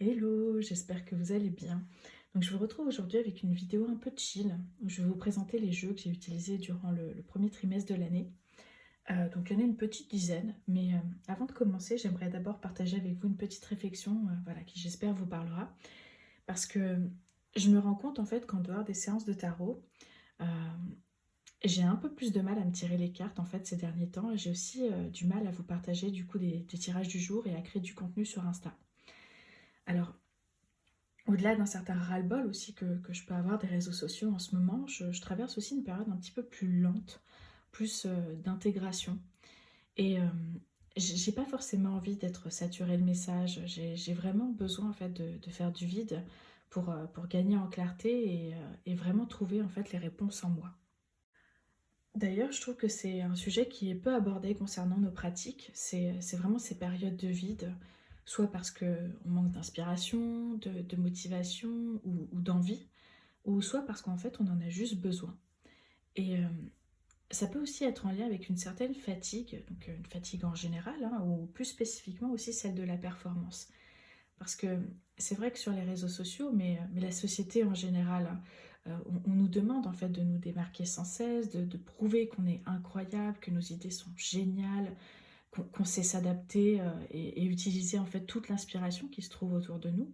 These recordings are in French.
Hello, j'espère que vous allez bien. Donc je vous retrouve aujourd'hui avec une vidéo un peu chill où je vais vous présenter les jeux que j'ai utilisés durant le premier trimestre de l'année. Donc il y en a une petite dizaine, mais avant de commencer, j'aimerais d'abord partager avec vous une petite réflexion voilà, qui j'espère vous parlera. Parce que je me rends compte en fait qu'en dehors des séances de tarot, euh, j'ai un peu plus de mal à me tirer les cartes en fait ces derniers temps. J'ai aussi du mal à vous partager du coup des tirages du jour et à créer du contenu sur Insta. Alors, au-delà d'un certain ras-le-bol aussi que je peux avoir des réseaux sociaux en ce moment, je traverse aussi une période un petit peu plus lente, plus d'intégration. Et j'ai pas forcément envie d'être saturée de messages. J'ai vraiment besoin en fait de faire du vide pour gagner en clarté et vraiment trouver en fait les réponses en moi. D'ailleurs, je trouve que c'est un sujet qui est peu abordé concernant nos pratiques. C'est vraiment ces périodes de vide, soit parce qu'on manque d'inspiration, de motivation ou d'envie, ou soit parce qu'en fait on en a juste besoin. Et ça peut aussi être en lien avec une certaine fatigue, donc une fatigue en général, hein, ou plus spécifiquement aussi celle de la performance. Parce que c'est vrai que sur les réseaux sociaux, mais la société en général, hein, on nous demande en fait de nous démarquer sans cesse, de prouver qu'on est incroyable, que nos idées sont géniales, qu'on sait s'adapter et utiliser en fait toute l'inspiration qui se trouve autour de nous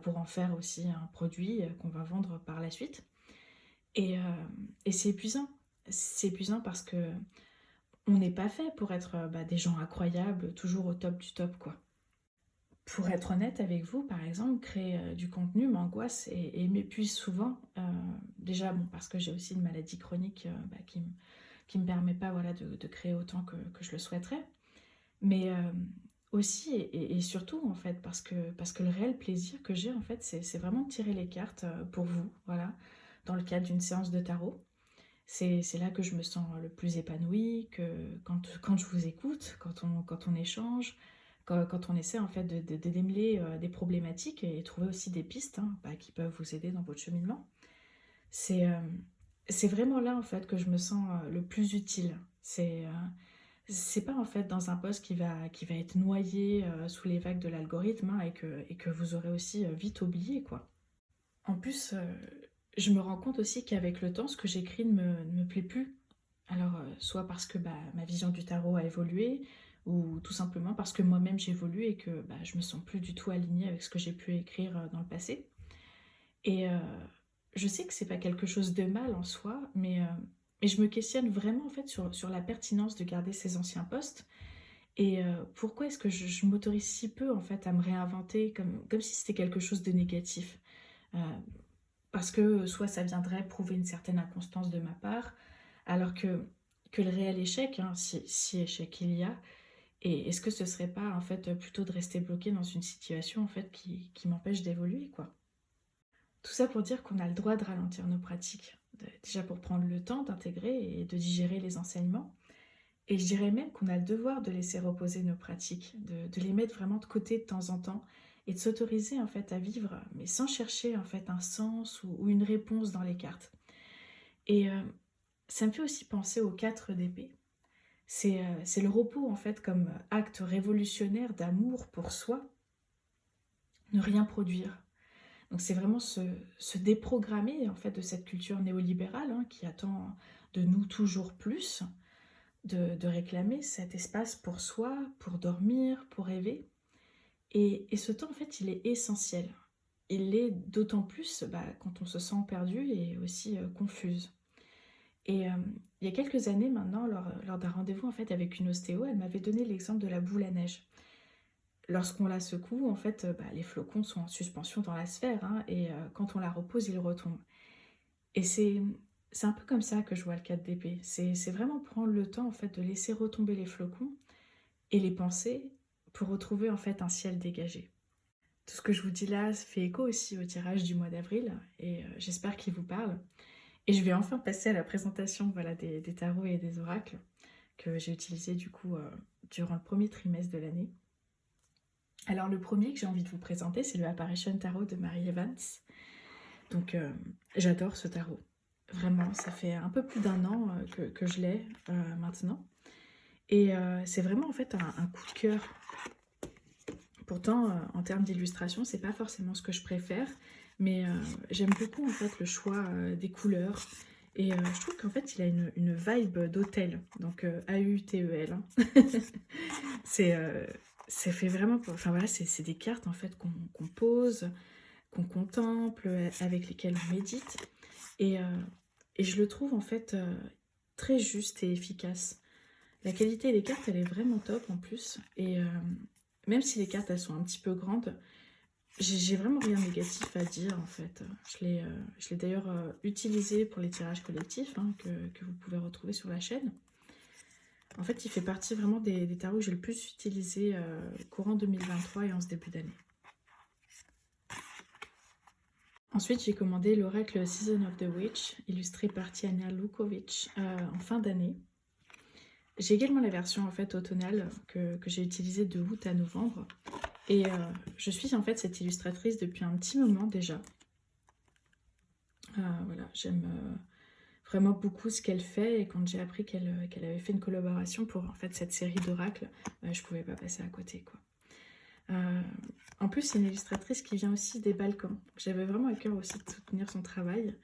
pour en faire aussi un produit qu'on va vendre par la suite. Et, euh, et c'est épuisant. C'est épuisant parce que on n'est pas fait pour être des gens incroyables, toujours au top du top, quoi. Pour être honnête avec vous, par exemple, créer du contenu m'angoisse et m'épuise souvent. Déjà, bon, parce que j'ai aussi une maladie chronique qui me permet pas voilà, de créer autant que je le souhaiterais. Mais aussi et surtout, en fait, parce que le réel plaisir que j'ai, en fait, c'est vraiment de tirer les cartes pour vous, voilà, dans le cadre d'une séance de tarot. C'est là que je me sens le plus épanouie, que quand je vous écoute, quand on échange, quand on essaie en fait de démêler des problématiques et trouver aussi des pistes hein, qui peuvent vous aider dans votre cheminement. C'est euh, c'est vraiment là en fait que je me sens le plus utile. C'est pas en fait dans un poste qui va être noyé sous les vagues de l'algorithme hein, et que vous aurez aussi vite oublié quoi. En plus, je me rends compte aussi qu'avec le temps, ce que j'écris ne me plaît plus. Alors, soit parce que ma vision du tarot a évolué, ou tout simplement parce que moi-même j'évolue et que je me sens plus du tout alignée avec ce que j'ai pu écrire dans le passé. Et je sais que c'est pas quelque chose de mal en soi, mais je me questionne vraiment en fait sur la pertinence de garder ces anciens postes. Et pourquoi est-ce que je m'autorise si peu en fait à me réinventer comme si c'était quelque chose de négatif. Euh, Parce que soit ça viendrait prouver une certaine inconstance de ma part, alors que le réel échec, hein, si échec il y a, et est-ce que ce serait pas en fait plutôt de rester bloqué dans une situation en fait qui m'empêche d'évoluer quoi. Tout ça pour dire qu'on a le droit de ralentir nos pratiques, déjà pour prendre le temps d'intégrer et de digérer les enseignements, et je dirais même qu'on a le devoir de laisser reposer nos pratiques, de les mettre vraiment de côté de temps en temps et de s'autoriser en fait à vivre, mais sans chercher en fait un sens ou une réponse dans les cartes. Et ça me fait aussi penser aux 4 d'épée. C'est le repos en fait comme acte révolutionnaire d'amour pour soi, ne rien produire. Donc c'est vraiment se déprogrammer en fait de cette culture néolibérale hein, qui attend de nous toujours plus, de réclamer cet espace pour soi, pour dormir, pour rêver. Et ce temps en fait il est essentiel. Il l'est d'autant plus quand on se sent perdu et aussi confuse. Et il y a quelques années maintenant, lors d'un rendez-vous en fait avec une ostéo, elle m'avait donné l'exemple de la boule à neige. Lorsqu'on la secoue, en fait, les flocons sont en suspension dans la sphère, hein, et quand on la repose, ils retombent. Et c'est un peu comme ça que je vois le 4 d'épée. C'est vraiment prendre le temps en fait de laisser retomber les flocons et les penser pour retrouver en fait un ciel dégagé. Tout ce que je vous dis là fait écho aussi au tirage du mois d'avril et j'espère qu'il vous parle. Et je vais enfin passer à la présentation voilà, des tarots et des oracles que j'ai utilisés du coup durant le premier trimestre de l'année. Alors le premier que j'ai envie de vous présenter, c'est le Apparition Tarot de Mary Evans. Donc j'adore ce tarot. Vraiment, ça fait un peu plus d'un an que je l'ai maintenant. Et c'est vraiment en fait un coup de cœur Pourtant, en termes d'illustration, c'est pas forcément ce que je préfère, mais j'aime beaucoup en fait le choix des couleurs. Et je trouve qu'en fait, il a une vibe d'hôtel, donc A-U-T-E-L. Hein. C'est c'est fait vraiment, enfin voilà, c'est des cartes en fait qu'on pose, qu'on contemple, avec lesquelles on médite. Et, euh, et je le trouve en fait très juste et efficace. La qualité des cartes, elle est vraiment top en plus. Et même si les cartes, elles sont un petit peu grandes, j'ai vraiment rien de négatif à dire en fait. Je l'ai d'ailleurs utilisé pour les tirages collectifs hein, que vous pouvez retrouver sur la chaîne. En fait, il fait partie vraiment des tarots que j'ai le plus utilisé courant 2023 et en ce début d'année. Ensuite, j'ai commandé l'oracle Season of the Witch, illustré par Tiana Lukovic en fin d'année. J'ai également la version en fait automnale que j'ai utilisée de août à novembre. Et je suis en fait cette illustratrice depuis un petit moment déjà. Voilà, j'aime vraiment beaucoup ce qu'elle fait. Et quand j'ai appris qu'elle avait fait une collaboration pour en fait cette série d'oracles, je pouvais pas passer à côté quoi. En plus, c'est une illustratrice qui vient aussi des Balkans. J'avais vraiment à cœur aussi de soutenir son travail.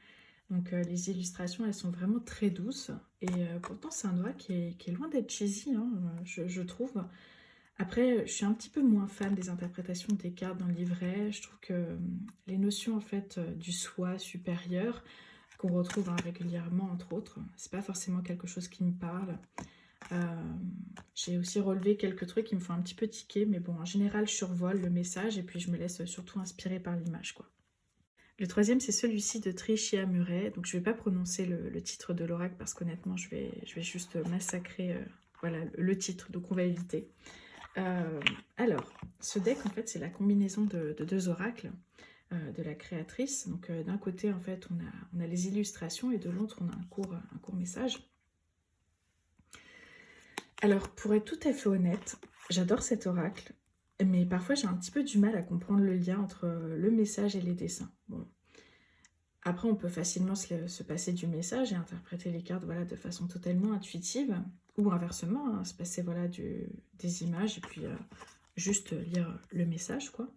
Donc les illustrations, elles sont vraiment très douces. Et pourtant, c'est un oracle qui est loin d'être cheesy, hein, je trouve. Après, je suis un petit peu moins fan des interprétations des cartes dans le livret. Je trouve que les notions en fait du soi supérieur qu'on retrouve hein, régulièrement entre autres, c'est pas forcément quelque chose qui me parle. J'ai aussi relevé quelques trucs qui me font un petit peu tiquer, mais bon, en général, je survole le message et puis je me laisse surtout inspirer par l'image, quoi. Le troisième, c'est celui-ci de Tricia Murray. Donc, je vais pas prononcer le titre de l'oracle parce qu'honnêtement, je vais juste massacrer voilà, le titre, donc on va éviter. Alors, ce deck, en fait, c'est la combinaison de deux oracles de la créatrice. Donc, d'un côté, en fait, on a les illustrations et de l'autre, on a un court message. Alors, pour être tout à fait honnête, j'adore cet oracle, mais parfois, j'ai un petit peu du mal à comprendre le lien entre le message et les dessins. Bon. Après, on peut facilement se passer du message et interpréter les cartes voilà, de façon totalement intuitive, ou inversement, hein, se passer voilà, des images et puis juste lire le message, quoi.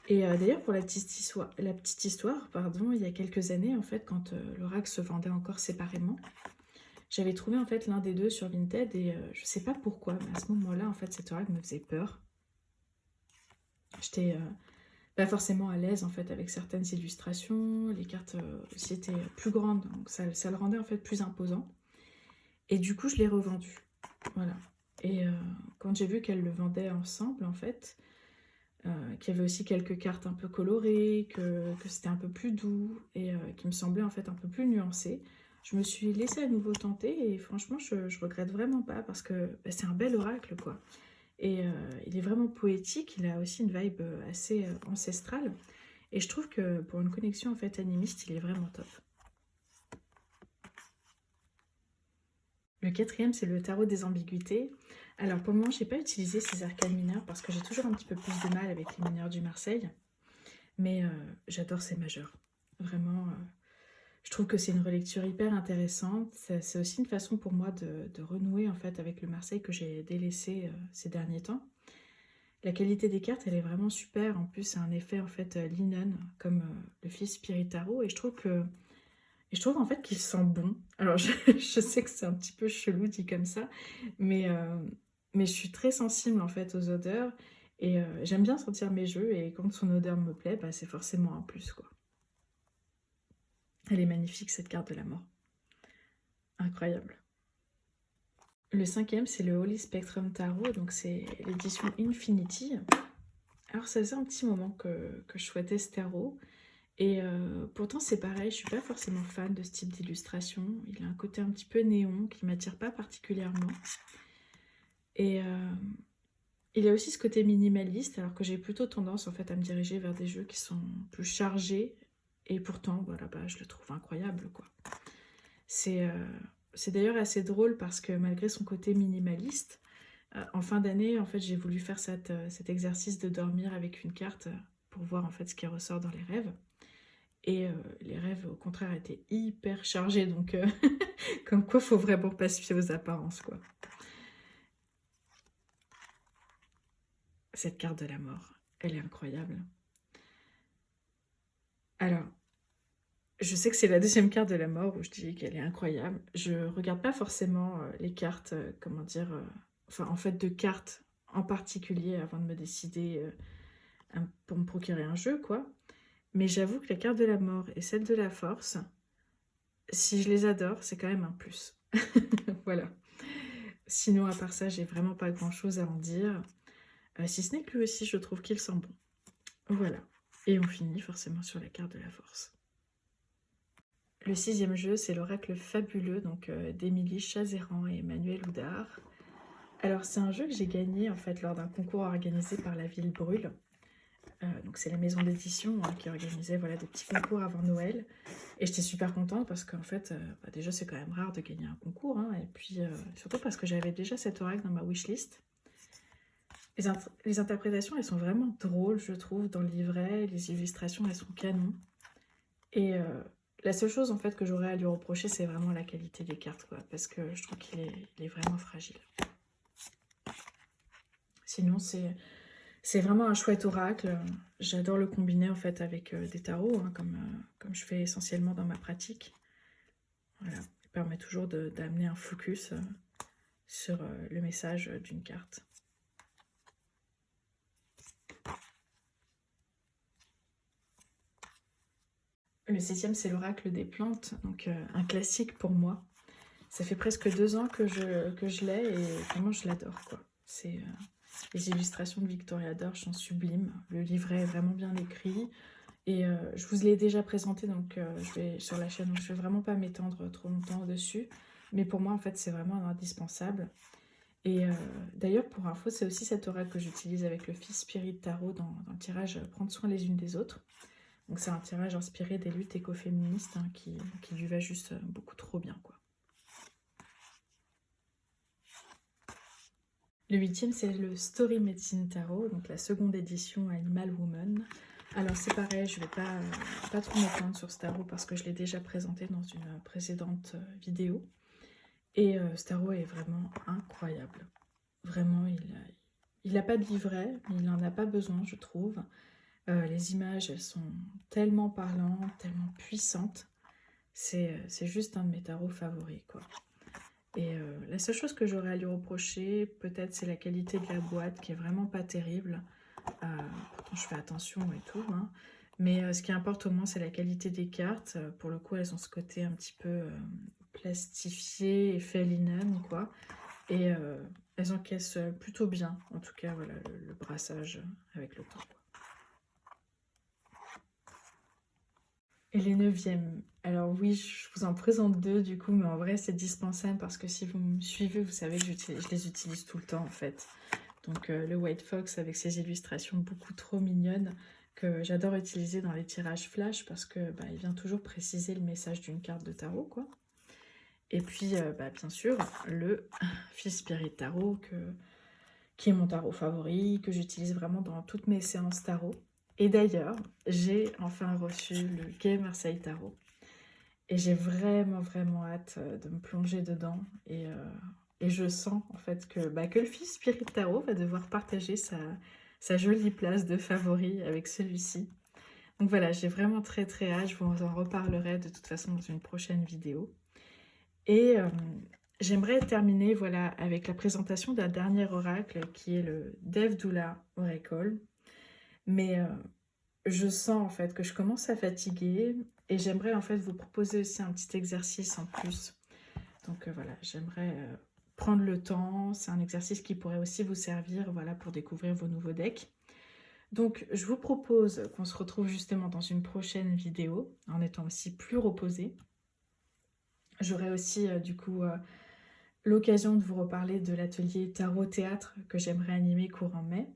Et d'ailleurs, pour la petite histoire, pardon, il y a quelques années, en fait, quand l'oracle se vendait encore séparément, j'avais trouvé en fait l'un des deux sur Vinted et je sais pas pourquoi, mais à ce moment-là, en fait, cet oracle me faisait peur. J'étais pas forcément à l'aise en fait avec certaines illustrations, les cartes aussi étaient plus grandes, donc ça le rendait en fait plus imposant. Et du coup, je l'ai revendu. Voilà. Et quand j'ai vu qu'elle le vendait ensemble, en fait, qu'il y avait aussi quelques cartes un peu colorées, que c'était un peu plus doux et qui me semblait en fait un peu plus nuancé, je me suis laissée à nouveau tenter et franchement, je regrette vraiment pas parce que bah, c'est un bel oracle, quoi. Et il est vraiment poétique, il a aussi une vibe assez ancestrale. Et je trouve que pour une connexion en fait animiste, il est vraiment top. Le quatrième, c'est le tarot des ambiguïtés. Alors pour le moment, je n'ai pas utilisé ces arcanes mineurs parce que j'ai toujours un petit peu plus de mal avec les mineurs du Marseille. Mais j'adore ces majeurs. Vraiment, je trouve que c'est une relecture hyper intéressante. C'est aussi une façon pour moi de renouer en fait avec le Marseille que j'ai délaissé ces derniers temps. La qualité des cartes, elle est vraiment super. En plus, c'est un effet en fait linen, comme le fils Spiritaro. Et je trouve en fait qu'il sent bon. Alors, je sais que c'est un petit peu chelou dit comme ça, mais, euh, mais je suis très sensible en fait aux odeurs. Et j'aime bien sentir mes jeux. Et quand son odeur me plaît, bah, c'est forcément un plus, quoi. Elle est magnifique, cette carte de la mort. Incroyable. Le cinquième, c'est le Holy Spectrum Tarot. Donc, c'est l'édition Infinity. Alors ça faisait un petit moment que je souhaitais ce tarot. Et pourtant c'est pareil, je suis pas forcément fan de ce type d'illustration. Il a un côté un petit peu néon qui m'attire pas particulièrement. Et il a aussi ce côté minimaliste, alors que j'ai plutôt tendance en fait à me diriger vers des jeux qui sont plus chargés. Et pourtant, voilà, bah, je le trouve incroyable, quoi. C'est d'ailleurs assez drôle parce que malgré son côté minimaliste, en fin d'année, en fait, j'ai voulu faire cet exercice de dormir avec une carte pour voir en fait ce qui ressort dans les rêves. Et les rêves, au contraire, étaient hyper chargés. Donc, comme quoi, faut vraiment pas se fier aux apparences, quoi. cette carte de la mort, elle est incroyable. Alors, je sais que c'est la deuxième carte de la mort où je dis qu'elle est incroyable. Je regarde pas forcément les cartes, comment dire, enfin en fait de cartes en particulier avant de me décider pour me procurer un jeu, quoi. Mais j'avoue que la carte de la mort et celle de la force, si je les adore, c'est quand même un plus. Voilà. Sinon, à part ça, j'ai vraiment pas grand-chose à en dire. Si ce n'est que lui aussi, je trouve qu'il sent bon. Voilà. Et on finit forcément sur la carte de la force. Le sixième jeu, c'est l'Oracle Fabuleux, donc d'Émilie Chazéran et Emmanuel Houdard. Alors, c'est un jeu que j'ai gagné en fait lors d'un concours organisé par la ville Brûle. Donc, c'est la maison d'édition qui organisait voilà, des petits concours avant Noël. Et j'étais super contente parce qu'en fait, déjà, c'est quand même rare de gagner un concours. Hein, et puis, surtout parce que j'avais déjà cet oracle dans ma wishlist. Les interprétations, elles sont vraiment drôles, je trouve, dans le livret. Les illustrations, elles sont canon. Et la seule chose, en fait, que j'aurais à lui reprocher, c'est vraiment la qualité des cartes, quoi. Parce que je trouve qu'il est vraiment fragile. Sinon, c'est vraiment un chouette oracle. J'adore le combiner, en fait, avec des tarots, hein, comme je fais essentiellement dans ma pratique. Voilà, il permet toujours d'amener un focus sur le message d'une carte. Le septième, c'est l'oracle des plantes, donc un classique pour moi. Ça fait presque 2 ans que je l'ai et vraiment je l'adore, quoi. Les illustrations de Victoria Dorsch sont sublimes. Le livret est vraiment bien écrit. Et je vous l'ai déjà présenté donc sur la chaîne, donc je ne vais vraiment pas m'étendre trop longtemps dessus. Mais pour moi, en fait, c'est vraiment un indispensable. Et d'ailleurs, pour info, c'est aussi cet oracle que j'utilise avec le Fils Spirit Tarot dans le tirage Prendre soin les unes des autres. Donc c'est un tirage inspiré des luttes écoféministes hein, qui lui va juste beaucoup trop bien, quoi. Le huitième, c'est le Story Medicine Tarot, donc la seconde édition Animal Woman. Alors c'est pareil, je ne vais pas trop m'étendre sur ce tarot parce que je l'ai déjà présenté dans une précédente vidéo. Et ce tarot est vraiment incroyable. Vraiment, il n'a pas de livret, mais il n'en a pas besoin, je trouve. Les images, elles sont tellement parlantes, tellement puissantes. C'est juste un de mes tarots favoris, quoi. Et la seule chose que j'aurais à lui reprocher, peut-être, c'est la qualité de la boîte, qui est vraiment pas terrible. Pourtant, je fais attention et tout, hein. Mais ce qui importe au moins, c'est la qualité des cartes. Pour le coup, elles ont ce côté un petit peu plastifié et fait linen, quoi. Et elles encaissent plutôt bien, en tout cas, voilà, le brassage avec le temps, quoi. Et les neuvièmes. Alors oui, je vous en présente 2 du coup, mais en vrai c'est dispensable parce que si vous me suivez, vous savez que je les utilise tout le temps en fait. Donc le White Fox avec ses illustrations beaucoup trop mignonnes que j'adore utiliser dans les tirages flash parce que il vient toujours préciser le message d'une carte de tarot, quoi. Et puis bien sûr le Fils Spirit Tarot qui est mon tarot favori, que j'utilise vraiment dans toutes mes séances tarot. Et d'ailleurs, j'ai enfin reçu le Gay Marseille Tarot. Et j'ai vraiment, vraiment hâte de me plonger dedans. Et je sens en fait que le Fils Spirit Tarot va devoir partager sa jolie place de favori avec celui-ci. Donc voilà, j'ai vraiment très très hâte. Je vous en reparlerai de toute façon dans une prochaine vidéo. Et j'aimerais terminer voilà, avec la présentation d'un dernier oracle qui est le Devdoula Oracle. Mais je sens en fait que je commence à fatiguer et j'aimerais en fait vous proposer aussi un petit exercice en plus. Donc voilà, j'aimerais prendre le temps. C'est un exercice qui pourrait aussi vous servir voilà, pour découvrir vos nouveaux decks. Donc je vous propose qu'on se retrouve justement dans une prochaine vidéo en étant aussi plus reposé. J'aurai aussi du coup l'occasion de vous reparler de l'atelier Tarot Théâtre que j'aimerais animer courant mai.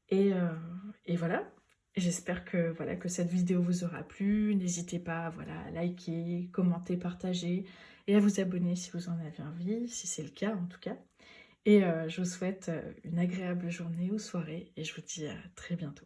Et voilà, j'espère que, voilà, que cette vidéo vous aura plu. N'hésitez pas voilà, à liker, commenter, partager et à vous abonner si vous en avez envie, si c'est le cas en tout cas. Et je vous souhaite une agréable journée ou soirée et je vous dis à très bientôt.